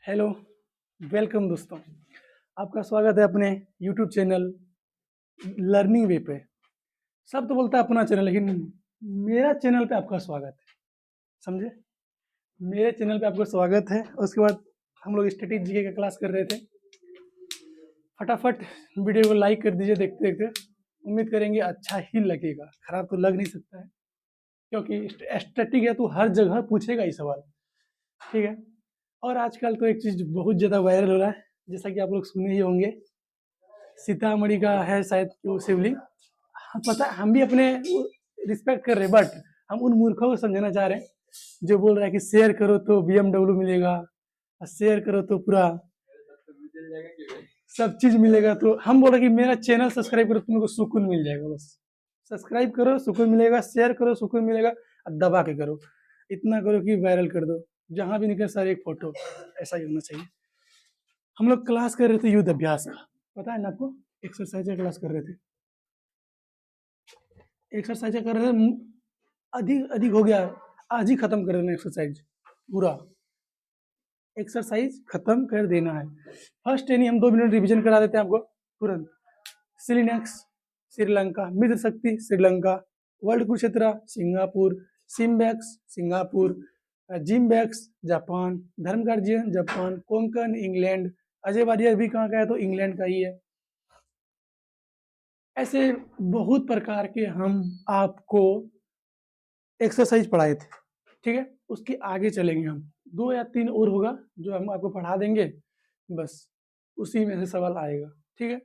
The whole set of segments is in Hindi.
हेलो, वेलकम दोस्तों। आपका स्वागत है अपने यूट्यूब चैनल लर्निंग वे पे। सब तो बोलता है अपना चैनल, लेकिन मेरा चैनल पे आपका स्वागत है। समझे? मेरे चैनल पे आपका स्वागत है। उसके बाद हम लोग स्टैटिक जीके का क्लास कर रहे थे। फटाफट वीडियो को लाइक कर दीजिए देखते देखते। उम्मीद करेंगे अच्छा ही लगेगा, खराब तो लग नहीं सकता है, क्योंकि स्टैटिक है तो हर जगह पूछेगा ही सवाल। ठीक है। और आजकल तो एक चीज़ बहुत ज़्यादा वायरल हो रहा है, जैसा कि आप लोग सुने ही होंगे, सीतामढ़ी का है शायद वो शिवलिंग। पता है, हम भी अपने रिस्पेक्ट कर रहे हैं, बट हम उन मूर्खों को समझाना चाह रहे हैं जो बोल रहा है कि शेयर करो तो BMW मिलेगा, और शेयर करो तो पूरा सब चीज मिलेगा। तो हम बोल रहे हैं कि मेरा चैनल सब्सक्राइब करो, तुमको सुकून मिल जाएगा। बस सब्सक्राइब करो, सुकून मिलेगा, शेयर करो, सुकून मिलेगा, और दबा के करो। इतना करो कि वायरल कर दो, जहां भी निकले सारे एक फोटो। ऐसा ही होना चाहिए। हम लोग क्लास कर रहे थे युद्ध अभ्यास का, पता है ना आपको? एक्सरसाइज का क्लास कर रहे थे। एक्सरसाइज कर रहे थे, अधिक अधिक हो गया। आज ही खत्म कर देना एक्सरसाइज पूरा। एक्सरसाइज खत्म कर देना है। फर्स्ट यानी हम 2 मिनट रिवीजन करा देते हैं आपको तुरंत। सिलिनेक्स Sri Lanka, Mitra Shakti Sri Lanka, world Kurukshetra Singapore, SIMBEX Singapore, JIMEX Japan, Dharma Guardian Japan, Konkan England. Ajeya Warrior भी कहाँ का है? तो इंग्लैंड का ही है। ऐसे बहुत प्रकार के हम आपको एक्सरसाइज पढ़ाए थे। ठीक है, उसके आगे चलेंगे हम। 2 या 3 और होगा जो हम आपको पढ़ा देंगे, बस उसी में से सवाल आएगा। ठीक है,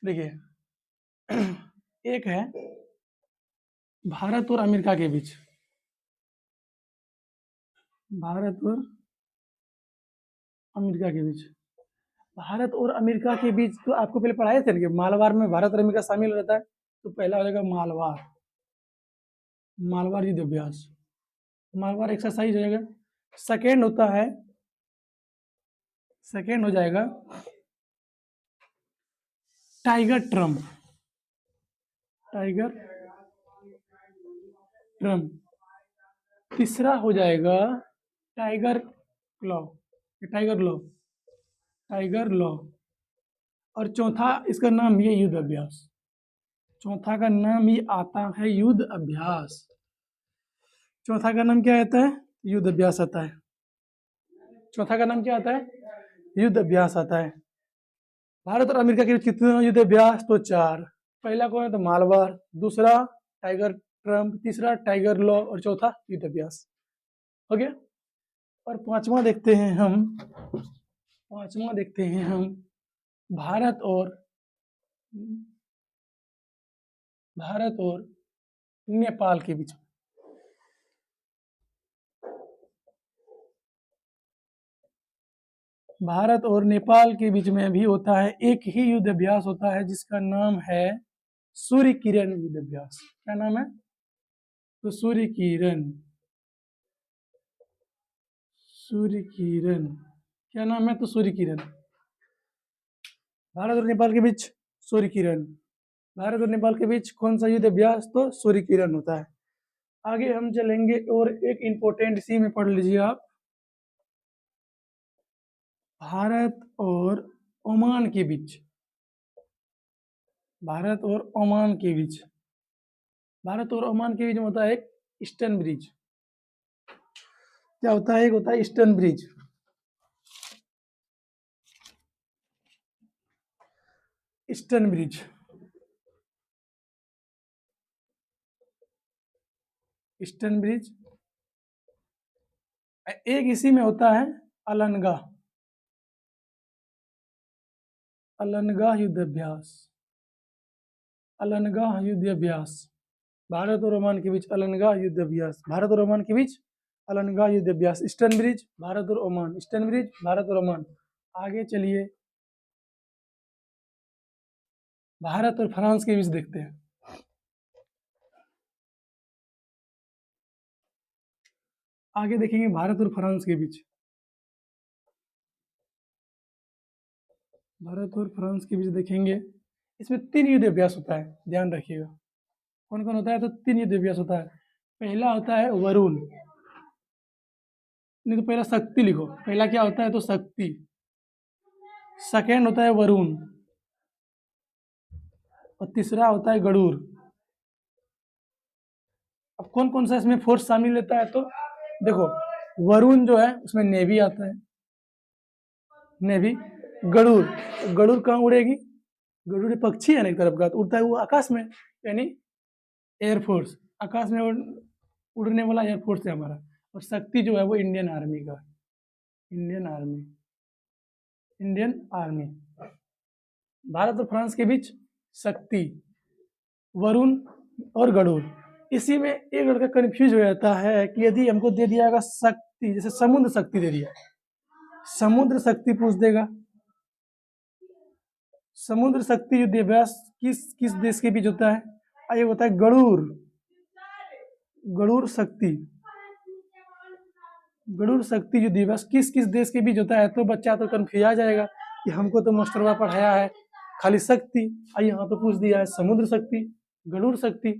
देखिए एक है भारत और अमेरिका के बीच। भारत और अमेरिका के बीच। भारत और अमेरिका के बीच तो आपको पहले पढ़ाए थे ना कि मालवार में भारत और अमेरिका शामिल रहता है। तो पहला हो जाएगा मालवार। मालवार युद्ध अभ्यास, मालवार एक्सरसाइज हो जाएगा। सेकेंड होता है, सेकेंड हो जाएगा टाइगर ट्रम्प। Tiger Trump. तीसरा हो जाएगा tiger claw, tiger claw, tiger claw. और चौथा इसका नाम ये युद्ध अभ्यास। चौथा का नाम ही आता है युद्ध अभ्यास। चौथा का नाम क्या आता है? युद्ध अभ्यास आता है। चौथा का नाम क्या आता है? युद्ध अभ्यास आता है। भारत और अमेरिका के बीच कितने युद्ध अभ्यास? तो 4। पहला कौन है? तो मालवार, दूसरा टाइगर ट्रम्प, तीसरा टाइगर लॉ, और चौथा युद्ध अभ्यास। हो गया। और पांचवा देखते हैं हम भारत और नेपाल के बीच। भारत और नेपाल के बीच में भी होता है एक ही युद्ध अभ्यास होता है, जिसका नाम है सूर्य किरण युद्ध अभ्यास। क्या नाम है? तो सूर्य किरण। सूर्य किरण क्या नाम है? तो सूर्य किरण। भारत और नेपाल के बीच सूर्य किरण। भारत और नेपाल के बीच कौन सा युद्ध अभ्यास? तो सूर्य किरण होता है। आगे हम चलेंगे और एक इंपॉर्टेंट इसी में पढ़ लीजिए आप। भारत और ओमान के बीच। भारत और ओमान के बीच। भारत और ओमान के बीच में होता है एक ईस्टर्न ब्रिज। क्या होता है? एक होता है eastern bridge. Eastern bridge. Eastern bridge. एक इसी में होता है अलंगा। अलंगा युद्ध अभ्यास। अलंगा युद्ध अभ्यास। भारत और ओमान के बीच अलंगा युद्ध अभ्यास। भारत और ओमान के बीच अलंगा युद्ध अभ्यास। ईस्टर्न ब्रिज, भारत और ओमान। ईस्टर्न ब्रिज, भारत और ओमान। आगे चलिए, भारत और फ्रांस के बीच देखते हैं। आगे देखेंगे भारत और फ्रांस के बीच। भारत और फ्रांस के बीच देखेंगे। इसमें 3 युद्ध अभ्यास होता है, ध्यान रखिएगा। कौन कौन होता है? तो 3 युद्ध अभ्यास होता है। पहला होता है वरुण। नहीं तो पहला शक्ति लिखो, पहला क्या होता है तो शक्ति, सेकेंड होता है वरुण, और तीसरा होता है गरुड़। अब कौन कौन सा इसमें फोर्स शामिल लेता है तो देखो, वरुण जो है उसमें नेवी आता है, नेवी। गरुड़, गरुड़ कहाँ उड़ेगी, गरुड़ पक्षी है ना एक तरफ का, तो उड़ता है वो आकाश में, यानी एयरफोर्स, आकाश में उड़ने वाला एयरफोर्स है हमारा। और शक्ति जो है वो इंडियन आर्मी का, Indian army, Indian army. Bharat और फ्रांस के बीच शक्ति, वरुण और गरुड़। इसी में एक लड़का कंफ्यूज हो जाता है कि यदि हमको दे दिया जाएगा शक्ति, जैसे समुद्र शक्ति दे दिया, समुद्र शक्ति पूछ देगा, समुद्र शक्ति युद्ध अभ्यास किस किस देश के बीच होता है, ये होता है गरुड़, गरुड़ शक्ति, गरुड़ शक्ति युद्ध अभ्यास किस किस देश के बीच होता है। तो बच्चा तो कंफ्यूज आ जाएगा कि हमको तो मास्टरवा पढ़ाया है खाली शक्ति, यहाँ तो पूछ दिया है समुद्र शक्ति, गरुड़ शक्ति,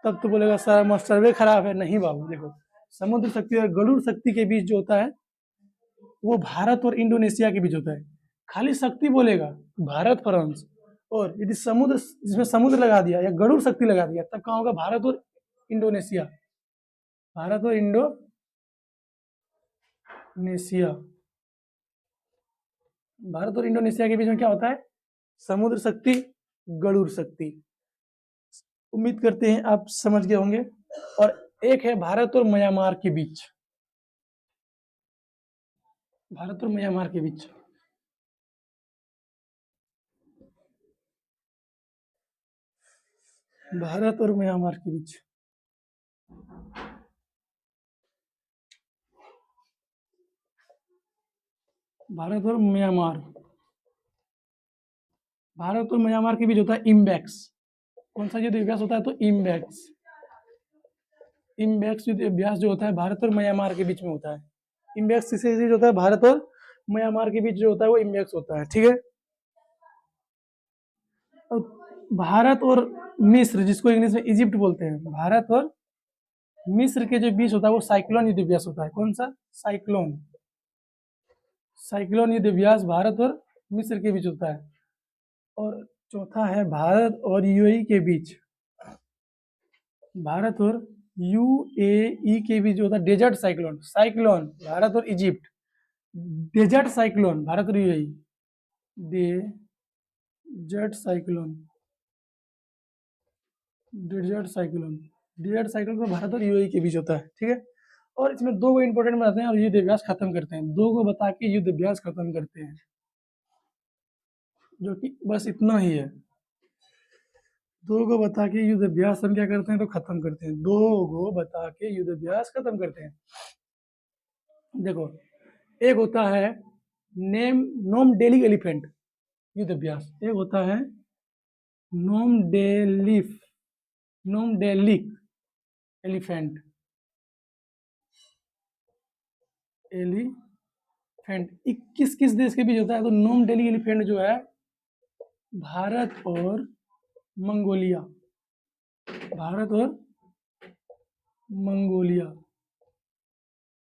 तब तो बोलेगा सर मास्टरवे खराब है। नहीं बाबू, देखो समुद्र शक्ति और गरुड़ शक्ति के बीच जो होता है वो भारत और इंडोनेशिया के बीच होता है। खाली शक्ति बोलेगा भारत फ्रांस, और यदि समुद्र, जिसमें समुद्र लगा दिया या गरुड़ शक्ति लगा दिया, तब कहाँ होगा भारत और इंडोनेशिया, भारत और इंडोनेशिया। भारत और इंडोनेशिया के बीच में क्या होता है, समुद्र शक्ति, गरुड़ शक्ति। उम्मीद करते हैं आप समझ गए होंगे। और एक है भारत और म्यांमार के बीच, भारत और म्यांमार के बीच, भारत और म्यांमार के बीच, भारत और म्यांमार, भारत और म्यांमार के बीच होता है इम्बैक्स। कौन सा युद्ध अभ्यास होता है तो इम्बैक्स, इम्बैक्स युद्ध अभ्यास जो होता है भारत और म्यांमार के बीच में होता है। इम्बैक्स किसके बीच होता है, भारत और म्यांमार के बीच जो होता है वो इम्बैक्स होता है, ठीक है। और भारत और मिस्र, जिसको इंग्लिश में इजिप्ट बोलते हैं, भारत और मिस्र के जो बीच होता है वो साइक्लोन युद्ध अभ्यास होता है। कौन सा, साइक्लोन, साइक्लोन युद्ध अभ्यास भारत और मिस्र के बीच होता है। और चौथा है भारत और यूएई के बीच, भारत और यूएई के बीच जो होता है डेजर्ट साइक्लोन, साइक्लोन भारत और इजिप्ट, डेजर्ट साइक्लोन भारत और UAE, desert cyclone, desert cyclone, desert cyclone Bharat और यूएई के बीच होता है, ठीक है। और इसमें दो को इंपॉर्टेंट बनाते हैं और युद्ध अभ्यास खत्म करते हैं, दो को बता के युद्ध अभ्यास खत्म करते हैं, जो कि बस इतना ही है। दो को बता के युद्ध अभ्यास हम क्या करते हैं तो खत्म करते हैं, दो को बता के युद्ध अभ्यास खत्म करते हैं। देखो, एक होता है नोम डेली एलिफेंट युद्ध अभ्यास, एक होता है नोम डेलिक एलिफेंट, एलिफेंट किस किस देश के बीच होता है तो नोम डेली एलिफेंट जो है भारत और मंगोलिया, भारत और मंगोलिया,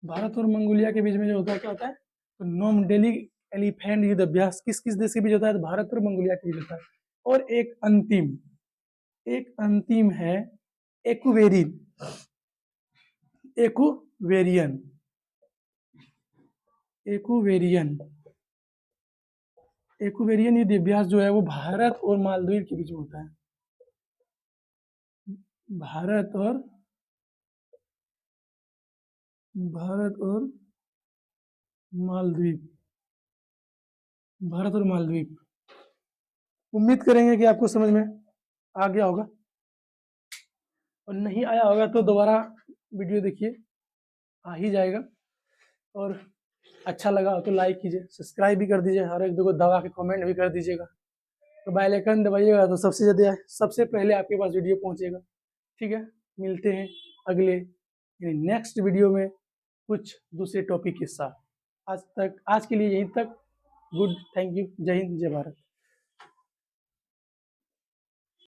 भारत और मंगोलिया के बीच में जो होता है क्या होता है तो नोम डेली एलिफेंट युद्ध अभ्यास किस किस देश के बीच होता है तो भारत और मंगोलिया के बीच होता है। और एक अंतिम है एक्वेरियन, एक्वेरियन, एक्वेरियन, एक्वेरियन युद्ध अभ्यास जो है वो भारत और मालदीव के बीच में होता है, भारत और मालदीव, भारत और मालदीव। उम्मीद करेंगे कि आपको समझ में आ गया होगा, और नहीं आया होगा तो दोबारा वीडियो देखिए, आ ही जाएगा। और अच्छा लगा तो लाइक कीजिए, सब्सक्राइब भी कर दीजिए, हर एक दो को दबा के कमेंट भी कर दीजिएगा, तो बेल आइकन दबाइएगा तो सबसे पहले आपके पास वीडियो पहुंचेगा, ठीक है। मिलते हैं अगले नेक्स्ट वीडियो में कुछ दूसरे टॉपिक के साथ। आज के लिए यहीं तक। गुड, थैंक यू, जय हिंद, जय भारत।